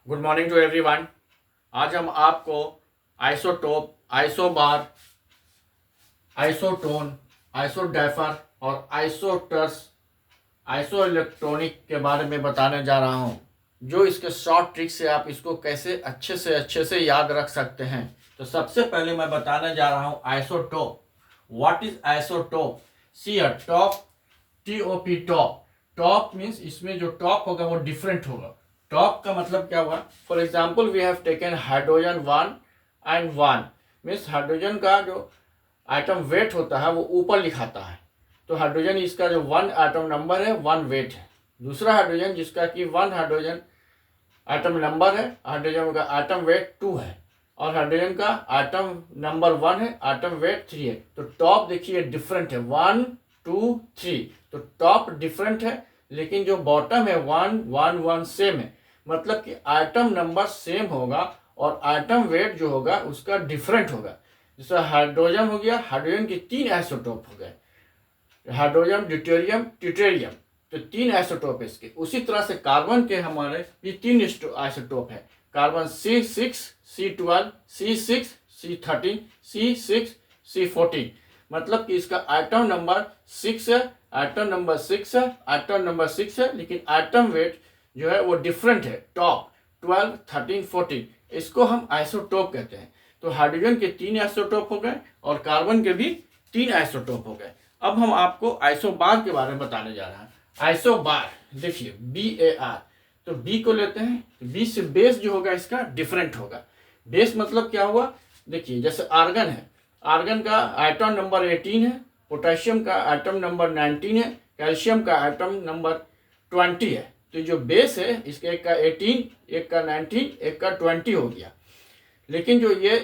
Good morning to everyone. आज हम आपको आइसोटोप, आइसोबार, आइसोटोन, आइसोडाइफर और आइसोटर्स, आइसो इलेक्ट्रॉनिक के बारे में बताने जा रहा हूँ। जो इसके शॉर्ट ट्रिक से आप इसको कैसे अच्छे से याद रख सकते हैं। तो सबसे पहले मैं बताने जा रहा हूँ isotope. What is isotope? See a top, TOP top. Top means इसमें जो टॉप होगा वो डिफरेंट होगा। टॉप का मतलब क्या हुआ? For example we have taken hydrogen 1 and 1 means hydrogen का जो आइटम वेट होता है वो ऊपर लिखाता है। तो हाइड्रोजन इसका जो 1 आइटम नंबर है 1 वेट है। दूसरा हाइड्रोजन जिसका कि 1 हाइड्रोजन आइटम नंबर है, हाइड्रोजन का आइटम वेट 2 है और हाइड्रोजन का आइटम नंबर 1 है, आइटम वेट 3 है। तो टॉप देखिए डिफरेंट है, 1 2 3। तो टॉप डिफरेंट है लेकिन जो बॉटम है 1 1 1 सेम है। मतलब कि आइटम नंबर सेम होगा और आइटम वेट जो होगा उसका डिफरेंट होगा। जैसे हाइड्रोजन हो गया, हाइड्रोजन के 3 आइसोटोप हो गए, हाइड्रोजन, ड्यूटेरियम, ट्यूटेरियम। तो 3 आइसोटोप है इसके। उसी तरह से कार्बन के हमारे भी 3 आइसोटोप है। Carbon C6, C12, C6, C13, C6, C14। मतलब कि इसका आइटम नंबर 6 है, आइटम नंबर 6 है, आइटम नंबर 6 है, लेकिन आइटम वेट जो है वो डिफरेंट है। टॉप 12, 13, 14, इसको हम आइसोटोप कहते हैं। तो हाइड्रोजन के 3 आइसोटोप हो गए और कार्बन के भी 3 आइसोटोप हो गए। अब हम आपको आइसोबार के बारे में बताने जा रहे हैं। आइसोबार देखिए BAR। तो बी को लेते हैं, बी से बेस जो होगा इसका डिफरेंट होगा। बेस मतलब क्या हुआ? देखिए जैसे आर्गन है, आर्गन का आइटम नंबर 18 है, पोटेशियम का आइटम नंबर 19 है, कैल्शियम का आइटम नंबर 20 है। तो जो बेस है इसके एक का 18, एक का 19, एक का 20 हो गया। लेकिन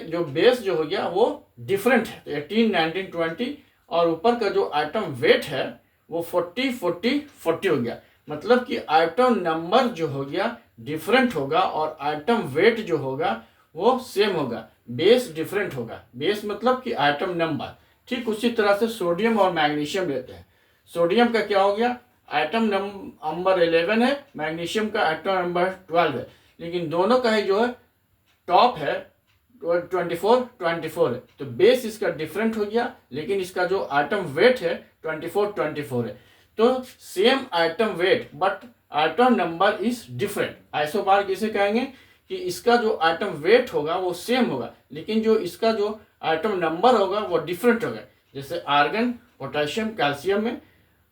जो बेस जो हो गया वो डिफरेंट है। तो 18, 19, 20 और ऊपर का जो आइटम वेट है वो 40, 40, 40 हो गया। मतलब कि आइटम नंबर जो हो गया डिफरेंट होगा और आइटम वेट जो होगा वो सेम होगा। बेस डिफरेंट होगा। बेस मतलब कि आइटम नंबर। ठीक उसी तरह से सोडियम और मैग्नीशियम लेते हैं। सोडियम का क्या हो गया? आइटम नंबर 11 है, मैग्नीशियम का आइटम नंबर 12 है, लेकिन दोनों का ही जो है टॉप है 24 है। तो बेस इसका डिफरेंट हो गया लेकिन इसका जो आइटम वेट है 24 है। तो same atom weight but atom number is different. Isobar किसे कहेंगे? कि इसका जो आइटम वेट होगा वो सेम होगा लेकिन जो इसका जो आइटम नंबर होगा वो डिफरेंट होगा। जैसे आर्गन, पोटेशियम, कैल्शियम में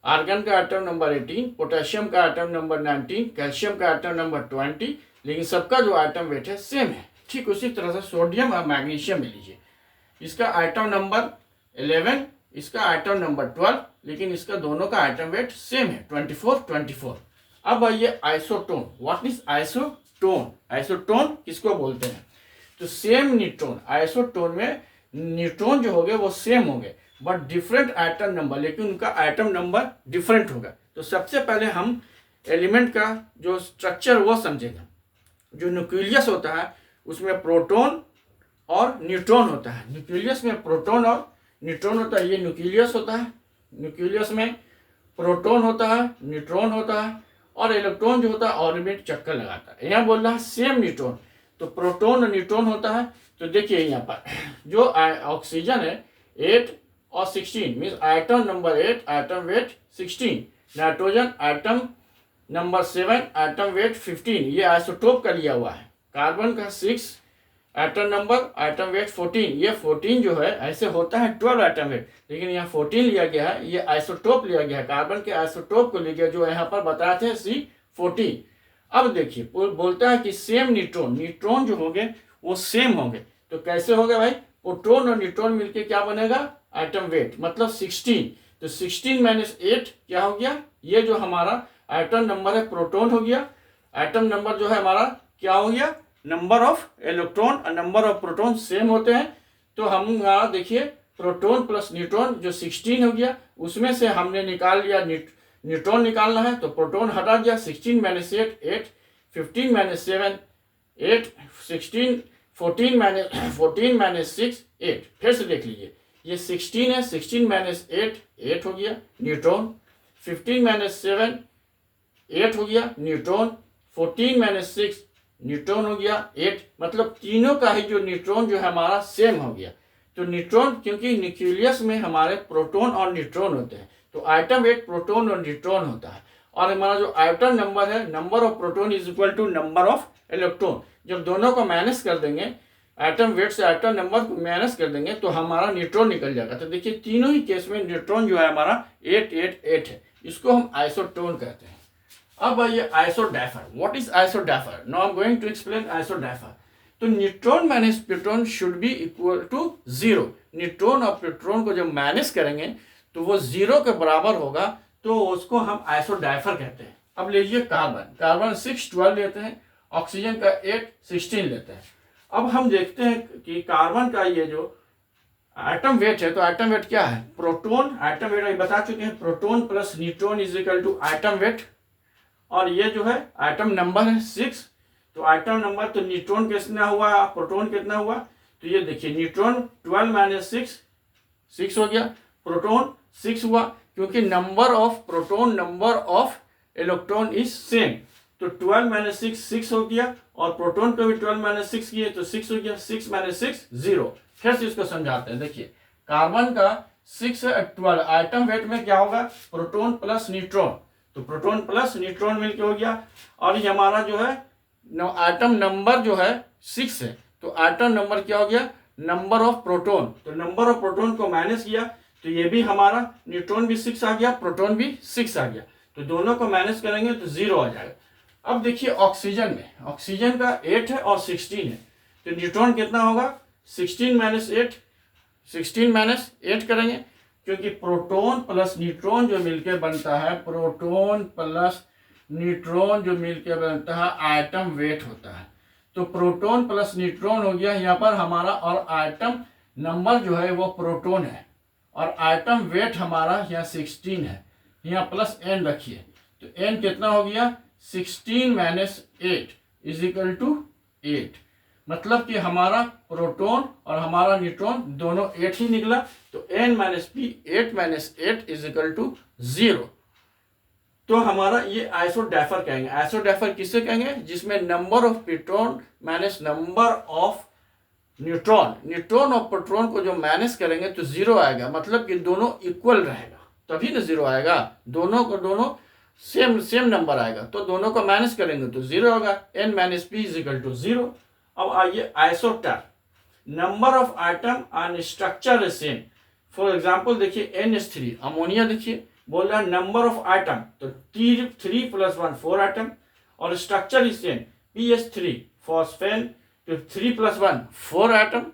आर्गन का आइटम नंबर 18, पोटेशियम का आइटम नंबर 19, कैल्शियम का आइटम नंबर 20, लेकिन सबका जो आइटम वेट है सेम है। ठीक उसी तरह से सोडियम और मैग्नीशियम में लीजिए, इसका आइटम नंबर 11, इसका आइटम नंबर 12, लेकिन इसका दोनों का आइटम वेट सेम है 24। अब आइए isotone. What is isotone? Isotone किसको बोलते हैं? तो सेम न्यूट्रॉन, आइसोटोन में न्यूट्रॉन जो होंगे वो सेम होंगे बट डिफरेंट आइटम नंबर, लेकिन उनका आइटम नंबर डिफरेंट होगा। तो सबसे पहले हम एलिमेंट का जो स्ट्रक्चर वो समझेंगे। जो न्यूक्लियस होता है उसमें प्रोटॉन और न्यूट्रॉन होता है। न्यूक्लियस में प्रोटॉन और न्यूट्रॉन होता है। ये न्यूक्लियस होता है, न्यूक्लियस में प्रोटॉन होता है, न्यूट्रॉन होता है और इलेक्ट्रॉन जो होता है ऑर्बिट चक्कर लगाता है। यहाँ बोल रहा है सेम न्यूट्रॉन, तो प्रोटॉन और न्यूट्रॉन होता है। तो देखिए यहाँ पर जो ऑक्सीजन है 8 और 16 means atom number 8, atom weight 16। Nitrogen atom number 7, atom weight 15। ये आइसोटोप का लिया हुआ है। कार्बन का 6, आइटम नंबर, आइटम वेट 14। ये 14 जो है ऐसे होता है 12 आइटम वेट, लेकिन यहाँ 14 लिया गया है, ये आइसोटोप लिया गया है। कार्बन के आइसोटोप को लिया गया जो यहाँ पर बताए थे C14। अब देखिए बोलता है कि सेम न्यूट्रॉन, न्यूट्रॉन जो होंगे वो सेम होंगे। तो कैसे होगा भाई? प्रोटॉन और न्यूट्रॉन मिलके क्या बनेगा? आइटम वेट मतलब 16। तो 16 माइनस 8 क्या हो गया? ये जो हमारा आइटम नंबर है प्रोटॉन हो गया। आइटम नंबर जो है हमारा क्या हो गया? नंबर ऑफ इलेक्ट्रॉन और नंबर ऑफ प्रोटॉन सेम होते हैं। तो हम यहाँ देखिए प्रोटॉन प्लस न्यूट्रॉन जो 16 हो गया उसमें से हमने निकाल लिया न्यूट्रॉन निकालना है तो प्रोटॉन हटा दिया। 16 माइनस 8 8, 15 माइनस 7 8, 16, 14 माइनस 6 8। फिर से देख लीजिए ये 16 है, 16 माइनस 8 8 हो गया न्यूट्रॉन। 15 माइनस 7 8 हो गया न्यूट्रॉन। 14 माइनस 6 न्यूट्रॉन हो गया 8, मतलब तीनों का ही जो न्यूट्रॉन जो है हमारा सेम हो गया। तो न्यूट्रॉन, क्योंकि न्यूक्लियस में हमारे प्रोटॉन और न्यूट्रॉन होते हैं, तो आइटम वेट प्रोटॉन और न्यूट्रॉन होता है। और हमारा जो आइटम नंबर है, number of proton is equal to number of electron. जब दोनों को माइनस कर देंगे, आइटम वेट से आइटम नंबर को माइनस कर देंगे, तो हमारा न्यूट्रॉन निकल जाएगा। तो देखिए तीनों ही केस में न्यूट्रॉन जो है हमारा 8 8 8 है। इसको हम आइसोटोन कहते हैं। अब आइए isodiapher. What is isodiapher? Now I am going to explain isodiapher. तो neutron minus proton should be equal to 0। Neutron और प्रोटॉन को जब माइनस करेंगे तो वो 0 के बराबर होगा, तो उसको हम आइसोडाइफर कहते हैं। अब लीजिए कार्बन 6 12 लेते हैं, ऑक्सीजन का 8 16 लेते हैं। अब हम देखते हैं कि कार्बन का ये जो एटम वेट है, तो एटम वेट क्या है? प्रोटॉन, एटम वेट बता चुके हैं, proton plus neutron is equal to atom weight. और ये जो है एटम नंबर है 6, तो एटम नंबर, तो न्यूट्रॉन कितना हुआ, प्रोटॉन कितना हुआ? तो ये देखिए न्यूट्रॉन 12 माइनस 6 6 हो गया, प्रोटॉन 6 हुआ, क्योंकि number of proton number of electron is same. तो 12 माइनस 6 6 हो गया, और प्रोटॉन पे भी 12 माइनस 6 किए तो 6 हो गया, 6 माइनस 6 0। फिर से इसको समझाते हैं। देखिए कार्बन का 6 12, आइटम वेट में क्या होगा? प्रोटॉन प्लस न्यूट्रॉन, तो प्रोटॉन प्लस न्यूट्रॉन मिलके हो गया। और ये हमारा जो है आइटम नंबर जो है 6 है, तो आइटम नंबर क्या हो गया? नंबर ऑफ प्रोटॉन, तो नंबर ऑफ प्रोटॉन को माइनस किया, तो ये भी हमारा न्यूट्रॉन भी 6 आ गया, प्रोटॉन भी 6 आ गया, तो दोनों को माइनस करेंगे तो 0 आ जाएगा। अब देखिए ऑक्सीजन में, ऑक्सीजन का 8 है और 16 है, तो न्यूट्रॉन कितना होगा? 16 माइनस 8, 16 माइनस 8 करेंगे, क्योंकि प्रोटॉन प्लस न्यूट्रॉन जो मिलके बनता है, प्रोटॉन प्लस न्यूट्रॉन जो मिलके बनता है आइटम वेट होता है। तो प्रोटॉन प्लस न्यूट्रॉन हो गया यहाँ पर हमारा, और आइटम नंबर जो है वो प्रोटॉन है, और आइटम वेट हमारा यहाँ 16 है, यहाँ प्लस n रखिए, तो n कितना हो गया? 16 माइनस 8 इज इक्वल टू 8। मतलब कि हमारा प्रोटॉन और हमारा न्यूट्रॉन दोनों 8 ही निकला, तो n minus P 8 minus 8 is equal to 0। तो हमारा ये आइसोडाइफर कहेंगे। आइसोडाइफर किसे कहेंगे? जिसमें number of proton minus number of neutron, neutron और प्रोटॉन को जो माइनस करेंगे तो 0 आएगा, मतलब कि दोनों इक्वल रहेगा, तभी ना 0 आएगा। दोनों को दोनों सेम नंबर आएगा, तो दोनों को माइनस करेंगे तो 0 होगा, n minus P is equal to 0। अब आइए isoster, number of atom and structure is same. For example देखिए NH3 अमोनिया, देखिए बोल रहा है नंबर ऑफ आइटम, तो 3 प्लस 1 4 आइटम, और स्ट्रक्चर इज सेम PH3 फॉस्फेन, तो 3 प्लस 1 4 आइटम।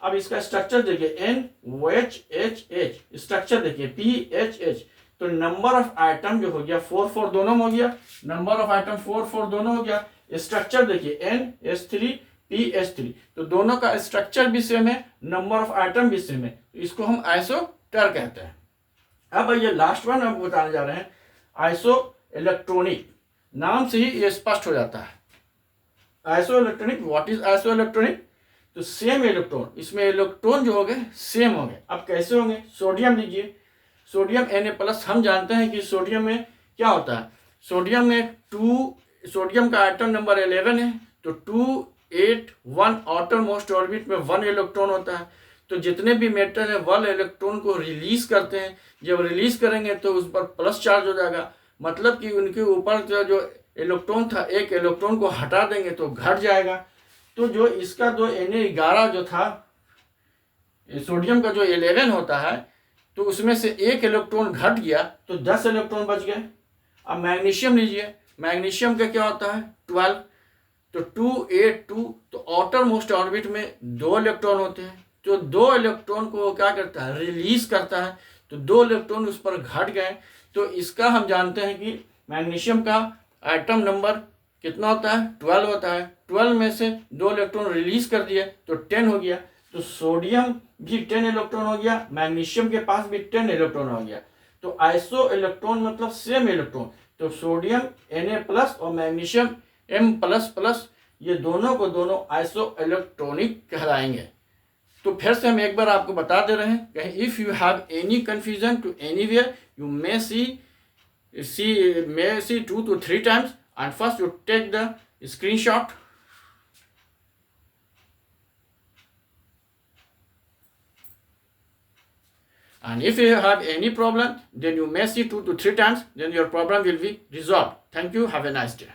अब इसका स्ट्रक्चर देखिए NOHHH, स्ट्रक्चर देखिए PHH, तो नंबर ऑफ आइटम जो हो गया 4 4 दोनों में हो गया, नंबर ऑफ आइटम 4 4 दोनों हो गया। स्ट्रक्चर देखिए NH3 PH3, तो दोनों का स्ट्रक्चर भी सेम है, नंबर ऑफ आइटम भी सेम है, इसको हम आइसोटर कहते हैं। अब ये लास्ट वन हम बताने जा रहे हैं, आइसो इलेक्ट्रॉनिक। नाम से ही ये स्पष्ट हो जाता है iso electronic. What is iso electronic? तो सेम इलेक्ट्रॉन, इसमें इलेक्ट्रॉन जो हो गए सेम हो गए। अब कैसे होंगे? सोडियम लीजिए, सोडियम Na+, हम जानते हैं कि सोडियम में क्या होता है, सोडियम में सोडियम का आइटम नंबर 11 है, तो 2 8 1 आउटर मोस्ट ऑर्बिट में 1 इलेक्ट्रॉन होता है। तो जितने भी मेटल है 1 इलेक्ट्रॉन को रिलीज करते हैं, जब रिलीज करेंगे तो उस पर प्लस चार्ज हो जाएगा, मतलब कि उनके ऊपर जो इलेक्ट्रॉन था, एक इलेक्ट्रॉन को हटा देंगे तो घट जाएगा। तो जो इसका जो Na11 जो था, सोडियम का जो 11 होता है, तो उसमें से एक इलेक्ट्रॉन घट गया तो 10 इलेक्ट्रॉन बच गए। अब मैग्नीशियम लीजिए, मैग्नीशियम का क्या होता है 12, तो 2 8 2, तो आउटर मोस्ट ऑर्बिट में 2 इलेक्ट्रॉन होते हैं, तो 2 इलेक्ट्रॉन को क्या करता है, रिलीज करता है, तो 2 इलेक्ट्रॉन उस पर घट गए। तो इसका हम जानते हैं कि मैग्नीशियम का आइटम नंबर कितना होता है 12 होता है, 12 में से 2 इलेक्ट्रॉन रिलीज कर दिए तो 10 हो गया। तो सोडियम भी 10 इलेक्ट्रॉन हो गया, मैग्नीशियम के पास भी 10 इलेक्ट्रॉन हो गया। तो आइसो इलेक्ट्रॉन मतलब सेम इलेक्ट्रॉन, तो सोडियम Na+ और मैग्नीशियम M++, ये दोनों को दोनों आइसो इलेक्ट्रॉनिक कहलाएंगे। तो फिर से हम एक बार आपको बता दे रहे हैं, कहीं if you have any confusion to anywhere, you may see 2 to 3 times, and first you take the screenshot And if you have any problem, then you may see 2 to 3 times, then your problem will be resolved. Thank you. Have a nice day.